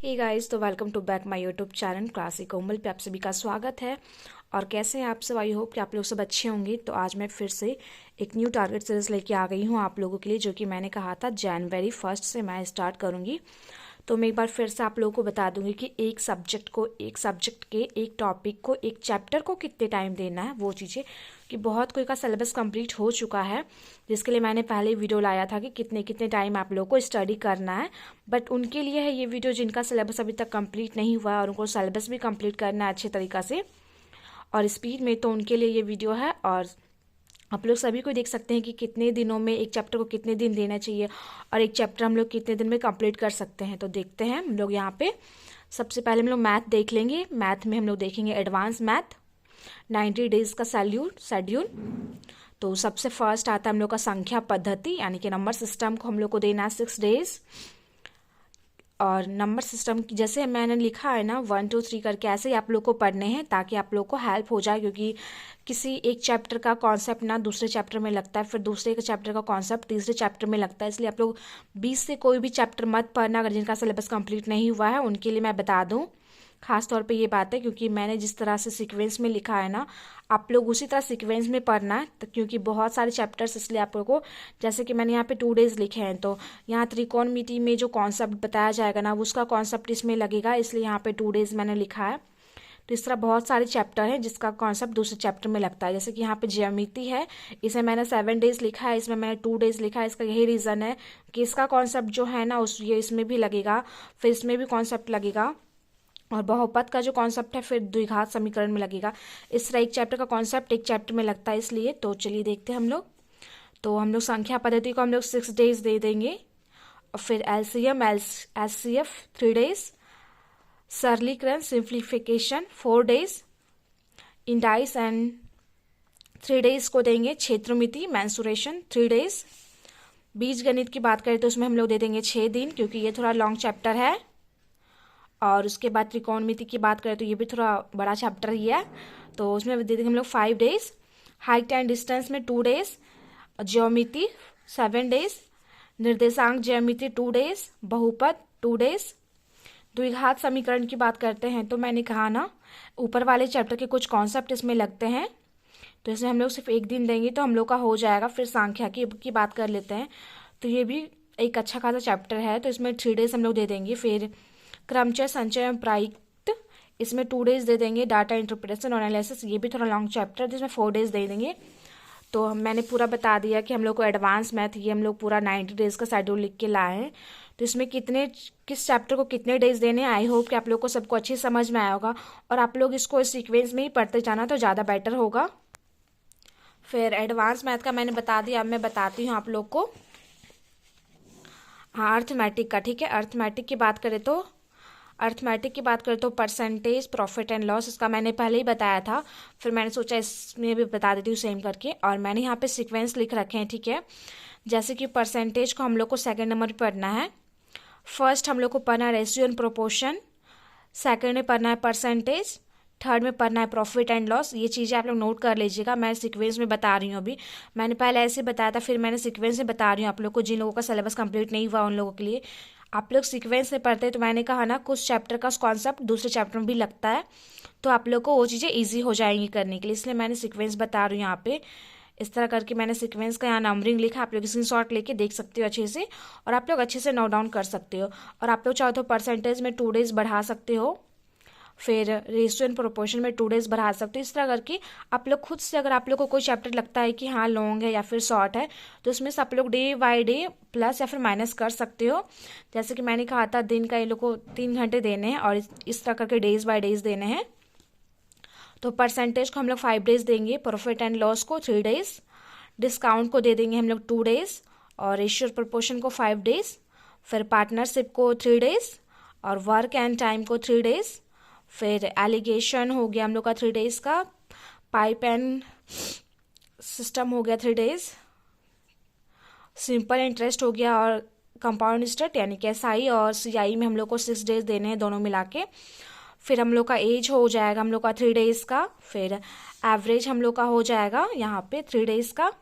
हे guys, तो welcome to back my YouTube channel Classic Komal पे आप सभी का स्वागत है। और कैसे हैं आप सब? आई होप कि आप लोग सब अच्छे होंगे। तो आज मैं फिर से एक न्यू टारगेट सीरीज लेके आ गई हूँ आप लोगों के लिए, जो कि मैंने कहा था जनवरी 1 से मैं स्टार्ट करूँगी। तो मैं एक बार फिर से आप लोगों को बता दूंगी कि एक सब्जेक्ट के एक टॉपिक को, एक चैप्टर को कितने टाइम देना है, वो चीज़ें। कि बहुत कोई का सिलेबस कंप्लीट हो चुका है, जिसके लिए मैंने पहले वीडियो लाया था कि कितने कितने टाइम आप लोगों को स्टडी करना है। बट उनके लिए है ये वीडियो जिनका सिलेबस अभी तक कंप्लीट नहीं हुआ है और उनको सिलेबस भी कंप्लीट करना है अच्छे तरीक़ा से और स्पीड में। तो उनके लिए ये वीडियो है। और आप लोग सभी को देख सकते हैं कि कितने दिनों में एक चैप्टर को कितने दिन देना चाहिए और एक चैप्टर हम लोग कितने दिन में कंप्लीट कर सकते हैं। तो देखते हैं हम लोग यहाँ पे। सबसे पहले हम लोग मैथ देख लेंगे। मैथ में हम लोग देखेंगे एडवांस मैथ 90 डेज का शेड्यूल। तो सबसे फर्स्ट आता है हम लोग का संख्या पद्धति, यानी कि नंबर सिस्टम को हम लोग को देना है 6 डेज। और नंबर सिस्टम जैसे मैंने लिखा है ना 1 2 3 करके, ऐसे ही आप लोग को पढ़ने हैं ताकि आप लोग को हेल्प हो जाए। क्योंकि किसी एक चैप्टर का कॉन्सेप्ट ना दूसरे चैप्टर में लगता है, फिर दूसरे के चैप्टर का कॉन्सेप्ट तीसरे चैप्टर में लगता है। इसलिए आप लोग 20 से कोई भी चैप्टर मत पढ़ना अगर जिनका सिलेबस कंप्लीट नहीं हुआ है। उनके लिए मैं बता दूं, खास तौर पे ये बात है क्योंकि मैंने जिस तरह से सीक्वेंस में लिखा है ना, आप लोग उसी तरह सीक्वेंस में पढ़ना है। तो क्योंकि बहुत सारे चैप्टर्स, इसलिए आप लोगों को, जैसे कि मैंने यहाँ पे 2 डेज लिखे हैं, तो यहाँ त्रिकोणमिति में जो कॉन्सेप्ट बताया जाएगा ना, उसका कॉन्सेप्ट इसमें लगेगा, इसलिए यहाँ पे 2 डेज मैंने लिखा है। तो इस तरह बहुत सारे चैप्टर हैं जिसका कॉन्सेप्ट दूसरे चैप्टर में लगता है। जैसे कि यहाँ पे ज्यामिति है, इसे मैंने 7 डेज लिखा है, इसमें मैंने 2 डेज लिखा है। इसका यही रीज़न है कि इसका कॉन्सेप्ट जो है ना ये इसमें भी लगेगा, फिर इसमें भी कॉन्सेप्ट लगेगा। और बहुपद का जो कॉन्सेप्ट है फिर द्विघात समीकरण में लगेगा। इस तरह एक चैप्टर का कॉन्सेप्ट एक चैप्टर में लगता है इसलिए। तो चलिए देखते हैं हम लोग। तो हम लोग संख्या पद्धति को हम लोग 6 डेज दे देंगे। और फिर एलसीएम एचसीएफ 3 डेज, सरलीकरण simplification 4 days, indices and 3 days को देंगे। क्षेत्रमिति मेंसुरेशन 3 डेज। बीज गणित की बात करें तो उसमें हम लोग दे देंगे 6 दिन, क्योंकि ये थोड़ा लॉन्ग चैप्टर है। और उसके बाद त्रिकोणमिति की बात करें तो ये भी थोड़ा बड़ा चैप्टर ही है, तो उसमें दे देंगे हम लोग 5 डेज। हाइट एंड डिस्टेंस में 2 डेज, ज्योमिति 7 डेज, निर्देशांक ज्यामिति 2 डेज, बहुपद 2 डेज। द्विघात समीकरण की बात करते हैं तो मैंने कहा ना, ऊपर वाले चैप्टर के कुछ कॉन्सेप्ट इसमें लगते हैं, तो इसमें हम लोग सिर्फ 1 दिन देंगे तो हम लोग का हो जाएगा। फिर सांख्या की बात कर लेते हैं, तो ये भी एक अच्छा खासा चैप्टर है, तो इसमें 3 डेज हम लोग दे देंगे। फिर क्रमचय संचय एवं प्रायिक्त, इसमें 2 डेज दे देंगे। डाटा इंटरप्रिटेशन और एनालिसिस, ये भी थोड़ा लॉन्ग चैप्टर है जिसमें 4 डेज दे देंगे। तो मैंने पूरा बता दिया कि हम लोग को एडवांस मैथ ये हम लोग पूरा 90 डेज का शेड्यूल लिख के लाए हैं। तो इसमें किस चैप्टर को कितने डेज देने हैं, आई होप कि आप लोग को सबको अच्छी समझ में आया होगा। और आप लोग इसको सीक्वेंस में ही पढ़ते जाना तो ज़्यादा बेटर होगा। फिर एडवांस मैथ का मैंने बता दिया, अब मैं बताती हूँ आप लोग को। हाँ, अर्थमेटिक का, ठीक है। अर्थमेटिक की बात करें तो परसेंटेज प्रॉफिट एंड लॉस, इसका मैंने पहले ही बताया था, फिर मैंने सोचा इसमें भी बता देती हूँ सेम करके। और मैंने यहाँ पे सीक्वेंस लिख रखे हैं, ठीक है। जैसे कि परसेंटेज को हम लोग को 2nd नंबर पर पढ़ना है। फर्स्ट हम लोग को पढ़ना है रेशियो एंड प्रोपोर्शन, 2nd में पढ़ना है परसेंटेज, 3rd में पढ़ना है प्रॉफिट एंड लॉस। ये चीज़ें आप लोग नोट कर लीजिएगा, मैं सीक्वेंस में बता रही हूँ। अभी मैंने पहले ऐसे बताया था, फिर मैंने सीक्वेंस में बता रही हूँ आप लोग को। जिन लोगों का सिलेबस कंप्लीट नहीं हुआ उन लोगों के लिए, आप लोग सीक्वेंस से पढ़ते हैं तो मैंने कहा ना, कुछ चैप्टर का कॉन्सेप्ट दूसरे चैप्टर में भी लगता है, तो आप लोग को वो चीज़ें ईजी हो जाएंगी करने के लिए, इसलिए मैंने सीक्वेंस बता रही हूँ यहाँ पे। इस तरह करके मैंने सीक्वेंस का यहाँ नंबरिंग लिखा, आप लोग स्क्रीनशॉट लेके देख सकते हो अच्छे से, और आप लोग अच्छे से नोट डाउन कर सकते हो। और आप लोग चाहो तो परसेंटेज में 2 डेज बढ़ा सकते हो, फिर रेशियो एंड प्रोपोर्शन में 2 डेज बढ़ा सकते हो। इस तरह करके आप लोग खुद से, अगर आप लोग को कोई चैप्टर लगता है कि हाँ लॉन्ग है या फिर शॉर्ट है, तो उसमें से आप लोग डे बाय डे प्लस या फिर माइनस कर सकते हो। जैसे कि मैंने कहा था, दिन का ये लोग को 3 घंटे देने हैं और इस तरह करके डेज बाय डेज देने हैं। तो परसेंटेज को हम लोग 5 डेज देंगे, प्रॉफिट एंड लॉस को 3 डेज, डिस्काउंट को दे देंगे हम लोग 2 डेज, और रेशियो प्रोपोर्शन को 5 डेज, फिर पार्टनरशिप को 3 डेज, और वर्क एंड टाइम को 3 डेज, फिर एलिगेशन हो गया हम लोग का 3 डेज का, पाइप एंड सिस्टम हो गया 3 डेज, सिंपल इंटरेस्ट हो गया, और कंपाउंड इंटरेस्ट यानी कि एसआई और सीआई में हम लोग को 6 डेज देने हैं दोनों मिला के। फिर हम लोग का एज हो जाएगा हम लोग का 3 डेज का, फिर एवरेज हम लोग का हो जाएगा यहाँ पे 3 डेज का,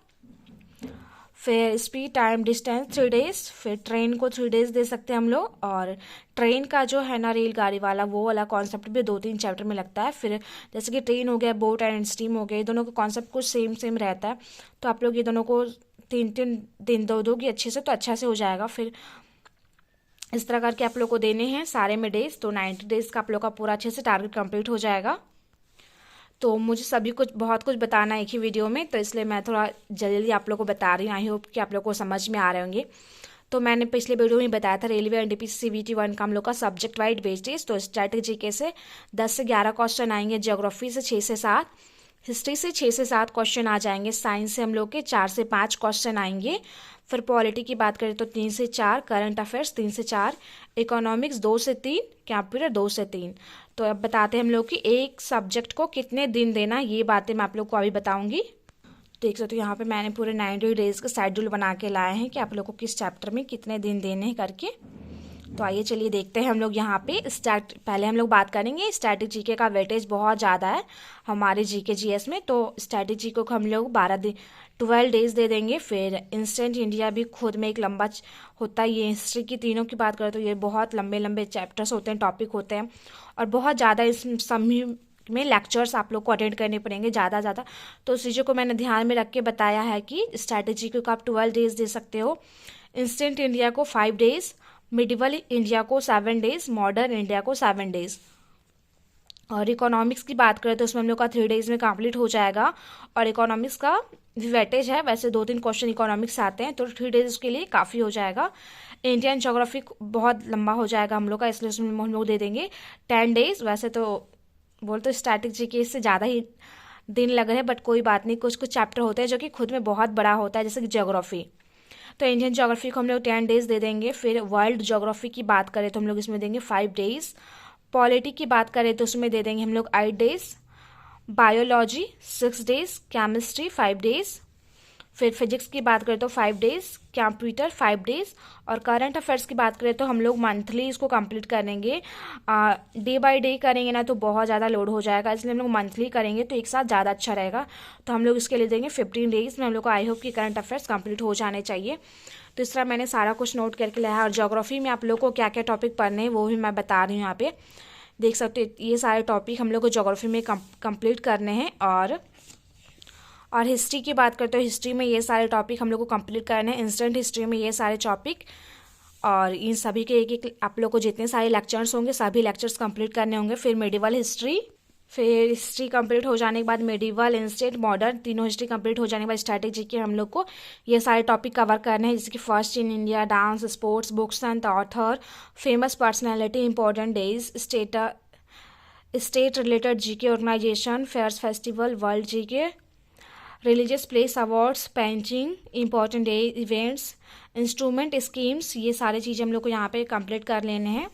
फिर स्पीड, टाइम, डिस्टेंस 3 डेज। फिर ट्रेन को 3 डेज दे सकते हैं हम लोग। और ट्रेन का जो है ना रेलगाड़ी वाला, वो वाला कॉन्सेप्ट भी 2-3 चैप्टर में लगता है। फिर जैसे कि ट्रेन हो गया, बोट एंड स्टीम हो गया, ये दोनों का कॉन्सेप्ट कुछ सेम सेम रहता है। तो आप लोग ये दोनों को 3-3 दिन दोगे अच्छे से, तो अच्छा से हो जाएगा। फिर इस तरह करके आप लोग को देने हैं सारे में डेज। तो 90 डेज का आप लोग का पूरा अच्छे से टारगेट कंप्लीट हो जाएगा। तो मुझे सभी कुछ बहुत कुछ बताना है एक ही वीडियो में, तो इसलिए मैं थोड़ा जल्दी आप लोग को बता रही हूँ। आई होप कि आप लोग को समझ में आ रहे होंगे। तो मैंने पिछले वीडियो में बताया था रेलवे एनटीपीसी सीबीटी 1 का हम लोग का सब्जेक्ट वाइड वेस्टेज। तो स्ट्रैटेजी के से 10 से 11 क्वेश्चन आएंगे, ज्योग्राफी से 6 से 7, हिस्ट्री से 6 से 7 क्वेश्चन आ जाएंगे, साइंस से हम लोग के 4 से 5 क्वेश्चन आएंगे। फिर पॉलिटी की बात करें तो 3 से 4, करंट अफेयर्स 3 से 4, इकोनॉमिक्स 2 से 3, कंप्यूटर 2 से 3। तो अब बताते हैं हम लोग कि एक सब्जेक्ट को कितने दिन देना, ये बातें मैं आप लोग को अभी बताऊंगी। देख सकते हो यहाँ पे मैंने पूरे 90 डेज का शेड्यूल बना के लाए हैं कि आप लोग को किस चैप्टर में कितने दिन देने हैं करके। तो आइए चलिए देखते हैं हम लोग यहाँ पे पहले हम लोग बात करेंगे स्टैटिक जीके का वेटेज बहुत ज़्यादा है हमारे जीके जीएस में। तो स्टैटिक जीके को हम लोग 12 डेज दे देंगे। फिर इंस्टेंट इंडिया भी खुद में एक लंबा होता है। ये हिस्ट्री की तीनों की बात करें तो ये बहुत लंबे लंबे चैप्टर्स होते हैं, टॉपिक होते हैं, और बहुत ज़्यादा इस सभी में लेक्चर्स आप लोग को अटेंड करने पड़ेंगे ज़्यादा। तो उस चीज़ों को मैंने ध्यान में रख के बताया है कि स्ट्रैटेजी को आप 12 डेज दे सकते हो, इंस्टेंट इंडिया को 5 डेज, मिडिवल इंडिया को 7 डेज, मॉडर्न इंडिया को 7 डेज। और इकोनॉमिक्स की बात करें तो उसमें हम लोग का 3 डेज में कंप्लीट हो जाएगा। और इकोनॉमिक्स का वेटेज है, वैसे 2-3 क्वेश्चन इकोनॉमिक्स आते हैं, तो 3 डेज के लिए काफ़ी हो जाएगा। इंडियन ज्योग्राफी बहुत लंबा हो जाएगा हम लोग का, इसलिए उसमें हम लोग दे देंगे 10 डेज। वैसे तो बोल तो स्टैटिक जीके से ज़्यादा ही दिन लग रहे हैं, बट कोई बात नहीं, कुछ कुछ चैप्टर होते हैं जो कि खुद में बहुत बड़ा होता है, जैसे कि ज्योग्राफी। तो इंडियन ज्योग्राफी को हम लोग 10 डेज दे देंगे। फिर वर्ल्ड ज्योग्राफी की बात करें तो हम लोग इसमें देंगे 5 डेज। पॉलिटी की बात करें तो उसमें दे देंगे हम लोग 8 days. Biology 6 days, chemistry 5 days. फिर फिजिक्स की बात करें तो 5 डेज, कंप्यूटर 5 डेज। और करंट अफेयर्स की बात करें तो हम लोग मंथली इसको कंप्लीट करेंगे। डे बाय डे करेंगे ना तो बहुत ज़्यादा लोड हो जाएगा, इसलिए हम लोग मंथली करेंगे तो एक साथ ज़्यादा अच्छा रहेगा। तो हम लोग इसके लिए देंगे 15 डेज में। हम लोग को आई होप कि करंट अफेयर्स कंप्लीट हो जाने चाहिए। तो इस तरह मैंने सारा कुछ नोट करके लाया है। और ज्योग्राफी में आप लोग को क्या क्या टॉपिक पढ़ने हैं वो भी मैं बता रही हूँ यहाँ पे। देख सकते हो ये सारे टॉपिक हम लोग को ज्योग्राफी में कंप्लीट करने हैं। और हिस्ट्री की बात करते हो, हिस्ट्री में ये सारे टॉपिक हम लोग को कंप्लीट करने हैं। इंस्टेंट हिस्ट्री में ये सारे टॉपिक, और इन सभी के एक आप लोग को जितने सारे लेक्चर्स होंगे सभी लेक्चर्स कंप्लीट करने होंगे। फिर मेडिवल हिस्ट्री, फिर हिस्ट्री कंप्लीट हो जाने के बाद मेडिवल, इंस्टेंट, मॉडर्न, तीनों हिस्ट्री कंप्लीट हो जाने के बाद स्ट्रैटेजी के हम लोग को ये सारे टॉपिक कवर करने हैं, जैसे कि first in India, dance, sports, books and author, famous personality, important days, state related GK organisation, fairs, festival, world GK, religious place, awards, painting, important day events, instrument, schemes, ये सारी चीज़ें हम लोग को यहाँ पे कंप्लीट कर लेने हैं।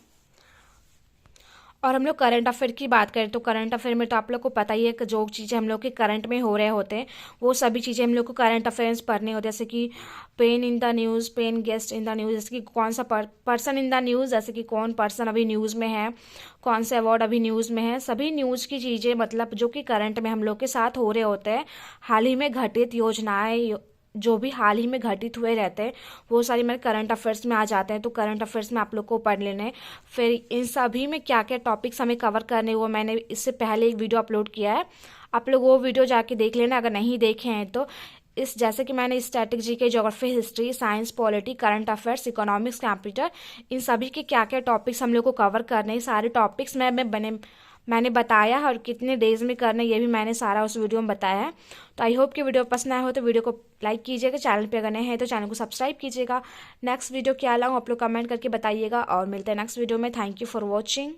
और हम लोग करंट अफेयर की बात करें तो करंट अफेयर में तो आप लोग को पता ही है कि जो चीज़ें हम लोग के करंट में हो रहे होते हैं वो सभी चीज़ें हम लोग को करंट अफेयर्स पढ़ने होते हैं, जैसे कि pen in the news, pen guest in the news, जैसे कि कौन सा पर्सन इन द न्यूज़, जैसे कि कौन पर्सन अभी न्यूज़ में है, कौन से अवार्ड अभी न्यूज़ में है, सभी न्यूज़ की चीज़ें मतलब जो कि करंट में हम लोग के साथ हो रहे होते हैं, हाल ही में घटित योजनाएं जो भी हाल ही में घटित हुए रहते हैं वो सारी मेरे करंट अफेयर्स में आ जाते हैं। तो करंट अफेयर्स में आप लोग को पढ़ लेना है। फिर इन सभी में क्या क्या टॉपिक्स हमें कवर करने वो मैंने इससे पहले एक वीडियो अपलोड किया है, आप लोग वो वीडियो जाके देख लेना अगर नहीं देखे हैं तो। इस जैसे कि मैंने static GK, geography, history, science, polity, current affairs, economics, computer, इन सभी के क्या क्या टॉपिक्स हम लोग को कवर करने हैं, सारे टॉपिक्स मैंने बताया है, और कितने डेज में करना है ये भी मैंने सारा उस वीडियो में बताया है। तो आई होप कि वीडियो पसंद आया हो तो वीडियो को लाइक कीजिएगा, चैनल पे अगर नए हैं तो चैनल को सब्सक्राइब कीजिएगा। नेक्स्ट वीडियो क्या लाऊं आप लोग कमेंट करके बताइएगा, और मिलते हैं नेक्स्ट वीडियो में। Thank you for watching.